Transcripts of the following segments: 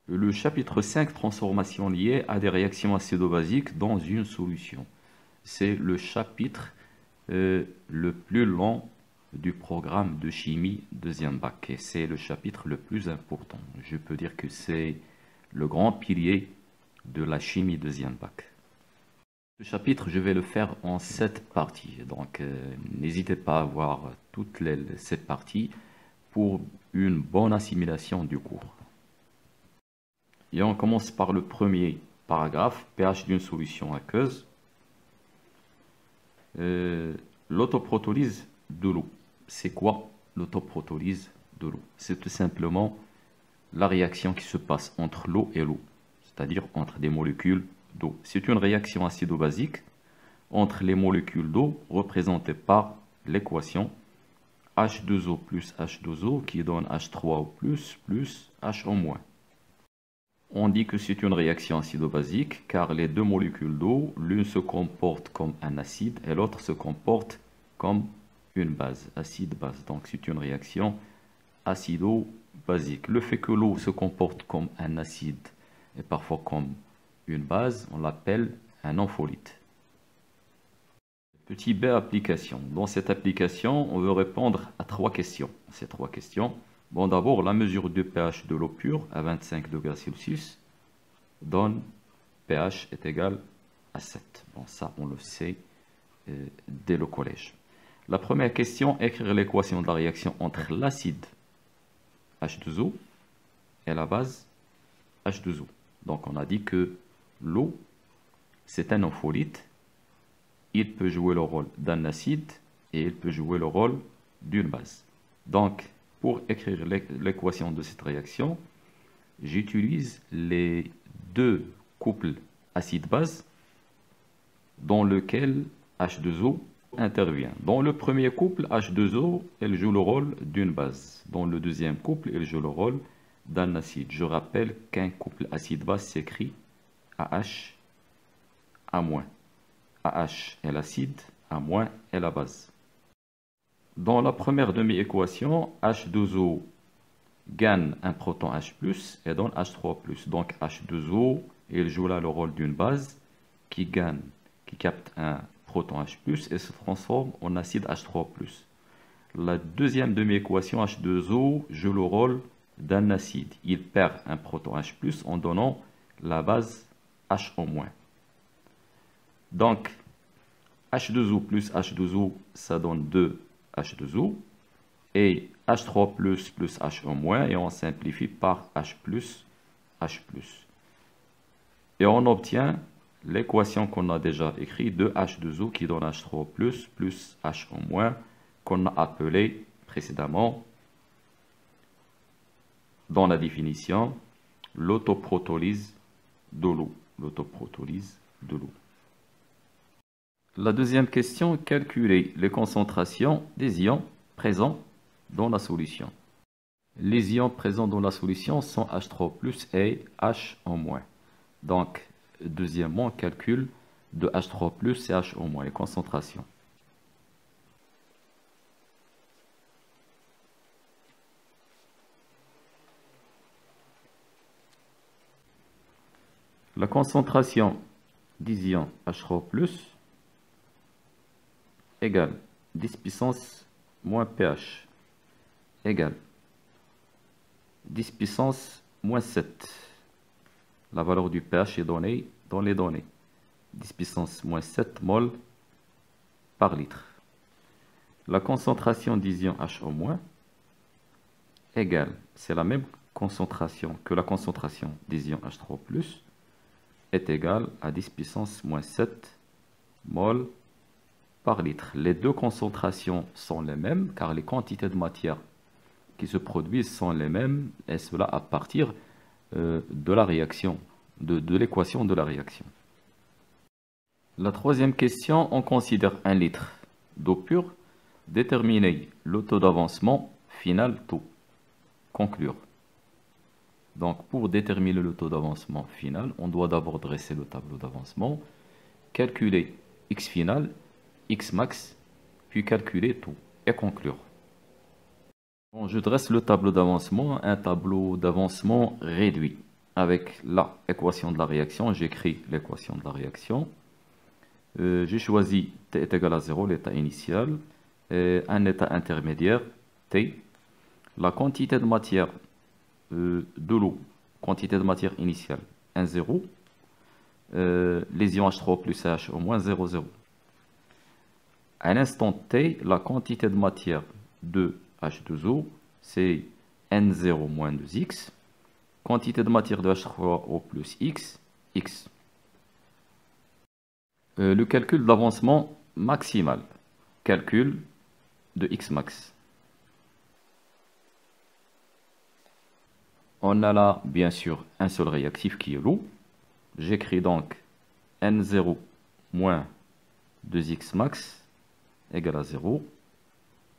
Le chapitre 5, transformations liées à des réactions acido-basiques dans une solution. C'est le chapitre le plus long du programme de chimie deuxième bac. Et c'est le chapitre le plus important. Je peux dire que c'est le grand pilier de la chimie deuxième bac. Ce chapitre, je vais le faire en 7 parties. Donc, n'hésitez pas à voir toutes les 7 parties pour une bonne assimilation du cours. Et on commence par le premier paragraphe, pH d'une solution aqueuse. L'autoprotolyse de l'eau. C'est quoi l'autoprotolyse de l'eau? C'est tout simplement la réaction qui se passe entre l'eau et l'eau, c'est-à-dire entre des molécules d'eau. C'est une réaction acido-basique entre les molécules d'eau représentées par l'équation H2O plus H2O qui donne H3O plus H2O-. On dit que c'est une réaction acido-basique car les deux molécules d'eau, l'une se comporte comme un acide et l'autre se comporte comme une base, acide-base. Donc c'est une réaction acido-basique. Le fait que l'eau se comporte comme un acide et parfois comme une base, on l'appelle un ampholyte. Petit b, application. Dans cette application, on veut répondre à 3 questions. Ces 3 questions. Bon, d'abord, la mesure de pH de l'eau pure à 25 degrés Celsius donne pH est égal à 7. Bon, ça, on le sait dès le collège. La première question, écrire l'équation de la réaction entre l'acide H2O et la base H2O. Donc, on a dit que l'eau, c'est un ampholyte. Il peut jouer le rôle d'un acide et il peut jouer le rôle d'une base. Donc, pour écrire l'équation de cette réaction, j'utilise les deux couples acide-base dans lequel H2O intervient. Dans le premier couple, H2O, elle joue le rôle d'une base. Dans le deuxième couple, elle joue le rôle d'un acide. Je rappelle qu'un couple acide-base s'écrit AH, A-. AH est l'acide, A- est la base. Dans la première demi-équation, H2O gagne un proton H+, et donne H3+. Donc H2O, il joue là le rôle d'une base qui capte un proton H+, et se transforme en acide H3+. La deuxième demi-équation, H2O joue le rôle d'un acide. Il perd un proton H+, en donnant la base HO-. Donc, H2O plus H2O, ça donne 2 H2O. Et H3 plus HO-, et on simplifie par H+, H+. Et on obtient l'équation qu'on a déjà écrite de H2O qui donne H3 plus HO-, qu'on a appelé précédemment dans la définition l'autoprotolyse de l'eau. L'autoprotolyse de l'eau. La deuxième question, calculer les concentrations des ions présents dans la solution. Les ions présents dans la solution sont H3+ et H-. Donc, deuxièmement, calcul de H3+ et H-, les concentrations. La concentration des ions H3+ égale 10 puissance moins pH égale 10 puissance moins 7. La valeur du pH est donnée dans les données. 10 puissance moins 7 mol par litre. La concentration des ions HO- égale, c'est la même concentration que la concentration des ions H3+, est égale à 10 puissance moins 7 mol par litre. Les deux concentrations sont les mêmes car les quantités de matière qui se produisent sont les mêmes, et cela à partir de la réaction, de l'équation de la réaction. La troisième question, on considère 1 litre d'eau pure. Déterminer le taux d'avancement final taux. Conclure. Donc pour déterminer le taux d'avancement final, on doit d'abord dresser le tableau d'avancement, calculer x final, x max, puis calculer tout et conclure. Bon, je dresse le tableau d'avancement, un tableau d'avancement réduit. avec l'équation de la réaction. J'écris l'équation de la réaction. J'ai choisi T est égal à 0, l'état initial, et un état intermédiaire, T. La quantité de matière de l'eau, quantité de matière initiale, 1, 0. Les ions H3 plus H au moins 0, 0. À l'instant T, la quantité de matière de H2O, c'est N0 moins 2X. Quantité de matière de H3O plus X, X. Le calcul d'avancement maximal. Calcul de X max. On a là, bien sûr, un seul réactif qui est l'eau. J'écris donc N0 moins 2X max égale à 0.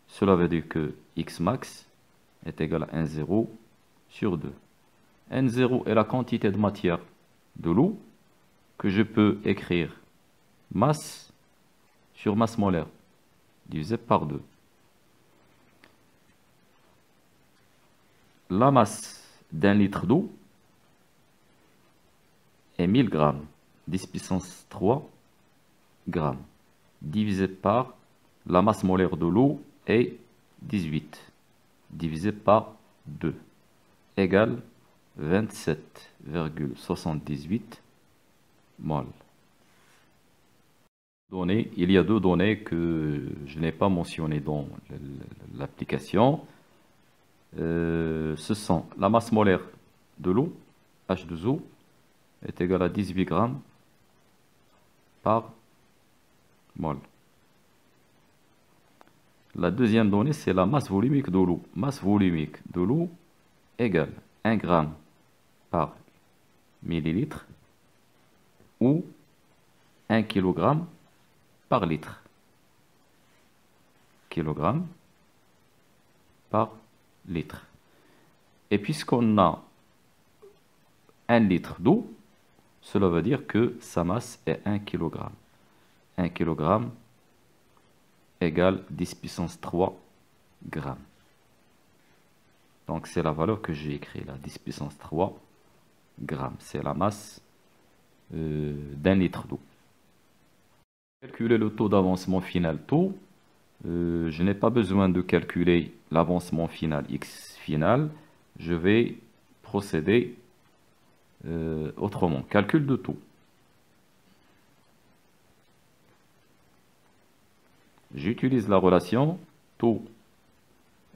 Cela veut dire que X max est égal à 1,0 sur 2. N0 est la quantité de matière de l'eau que je peux écrire masse sur masse molaire divisé par 2. La masse d'un litre d'eau est 1000 grammes, 10 puissance 3 grammes, divisé par la masse molaire de l'eau est 18, divisé par 2, égale 27,78 mol. Il y a deux données que je n'ai pas mentionnées dans l'application. Ce sont la masse molaire de l'eau, H2O, est égale à 18 grammes par mol. La deuxième donnée, c'est la masse volumique de l'eau. Masse volumique de l'eau égale 1 gramme par millilitre ou 1 kg par litre. Kilogramme par litre. Et puisqu'on a 1 litre d'eau, cela veut dire que sa masse est 1 kg. 1 kg égale 10 puissance 3 grammes. Donc c'est la valeur que j'ai écrite là, 10 puissance 3 grammes. C'est la masse d'un litre d'eau. Calculer le taux d'avancement final taux. Je n'ai pas besoin de calculer l'avancement final X final. Je vais procéder autrement. Calcul de taux. J'utilise la relation taux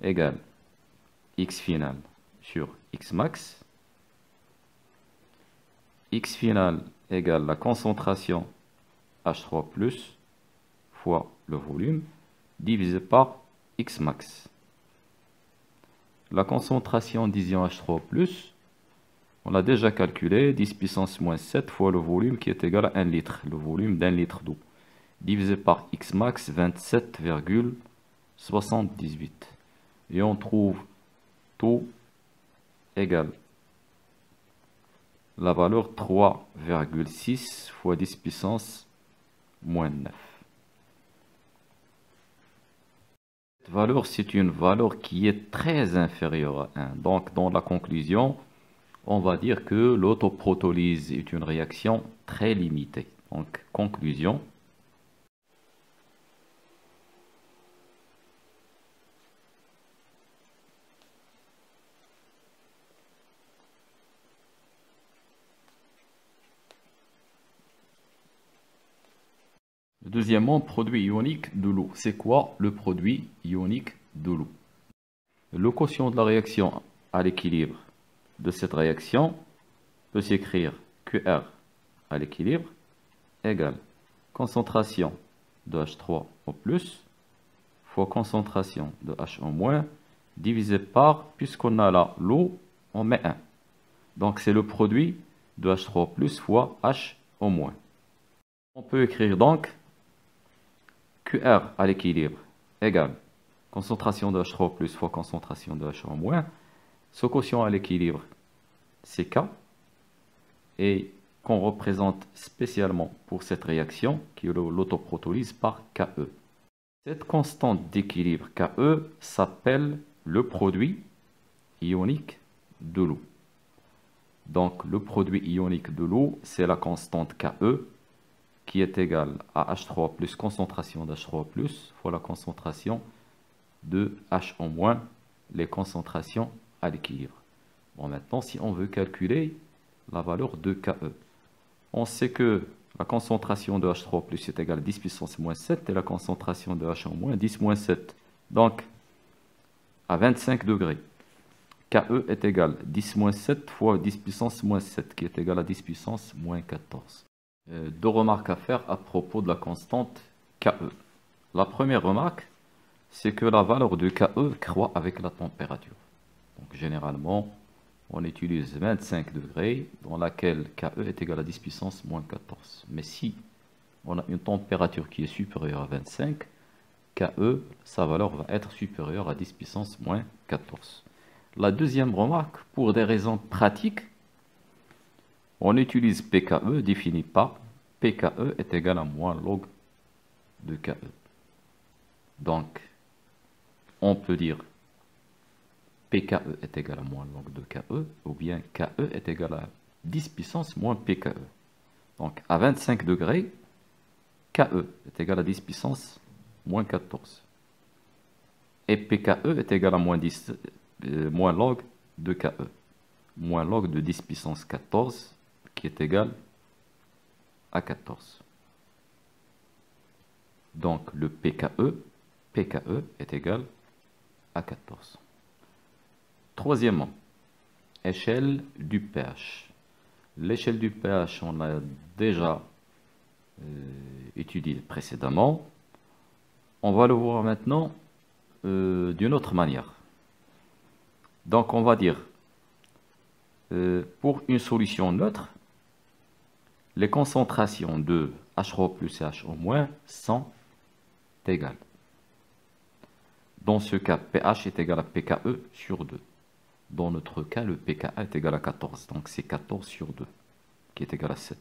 égale X final sur X max. X final égale la concentration H3+ fois le volume divisé par X max. La concentration d'ion H3+, on l'a déjà calculé, 10 puissance moins 7 fois le volume qui est égal à 1 litre, le volume d'un litre d'eau, divisé par X max, 27,78. Et on trouve taux égal la valeur 3,6 fois 10 puissance moins 9. Cette valeur, c'est une valeur qui est très inférieure à 1. Donc, dans la conclusion, on va dire que l'autoprotolyse est une réaction très limitée. Donc, conclusion. Deuxièmement, produit ionique de l'eau. C'est quoi le produit ionique de l'eau? Le quotient de la réaction à l'équilibre de cette réaction peut s'écrire QR à l'équilibre égale concentration de H3O+ fois concentration de HO- divisé par, puisqu'on a là l'eau, on met 1. Donc c'est le produit de H3+ fois HO-. On peut écrire donc QR à l'équilibre égale concentration de H3+ fois concentration de HO-. Ce quotient à l'équilibre, c'est K, et qu'on représente spécialement pour cette réaction, qui est l'autoprotolyse, par KE. Cette constante d'équilibre KE s'appelle le produit ionique de l'eau. Donc, le produit ionique de l'eau, c'est la constante Ke, qui est égale à H3 plus concentration d'H3 plus fois la concentration de H en moins, les concentrations à l'équilibre. Bon, maintenant, si on veut calculer la valeur de Ke, on sait que la concentration de H3 plus est égale à 10 puissance moins 7 et la concentration de H en moins 10 moins 7. Donc, à 25 degrés, Ke est égal à 10 moins 7 fois 10 puissance moins 7, qui est égal à 10 puissance moins 14. Deux remarques à faire à propos de la constante Ke. La première remarque, c'est que la valeur de Ke croît avec la température. Donc, généralement, on utilise 25 degrés, dans laquelle Ke est égal à 10 puissance moins 14. Mais si on a une température qui est supérieure à 25, Ke, sa valeur va être supérieure à 10 puissance moins 14. La deuxième remarque, pour des raisons pratiques, on utilise pKe défini par pKe est égal à moins log de Ke. Donc, on peut dire pKe est égal à moins log de Ke, ou bien Ke est égal à 10 puissance moins pKe. Donc, à 25 degrés, Ke est égal à 10 puissance moins 14. Et pKe est égal à moins log de Ke. Moins log de 10 puissance 14, qui est égal à 14. Donc, le pKe est égal à 14. Troisièmement, échelle du pH. L'échelle du pH, on l'a déjà étudié précédemment. On va le voir maintenant d'une autre manière. Donc, on va dire, pour une solution neutre, les concentrations de H3 plus et H au moins sont égales. Dans ce cas, pH est égal à pKe sur 2. Dans notre cas, le pKa est égal à 14. Donc, c'est 14 sur 2, qui est égal à 7.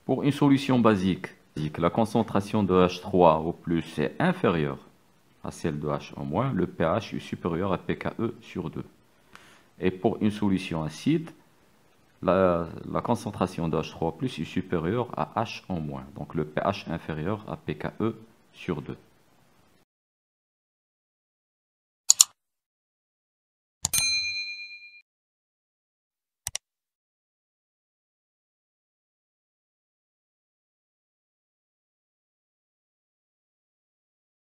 Pour une solution basique, la concentration de H3 au plus est inférieure à celle de H en moins. Le pH est supérieur à pKe sur 2. Et pour une solution acide, la concentration de H3 plus est supérieure à H en moins. Donc, le pH inférieur à pKe sur 2.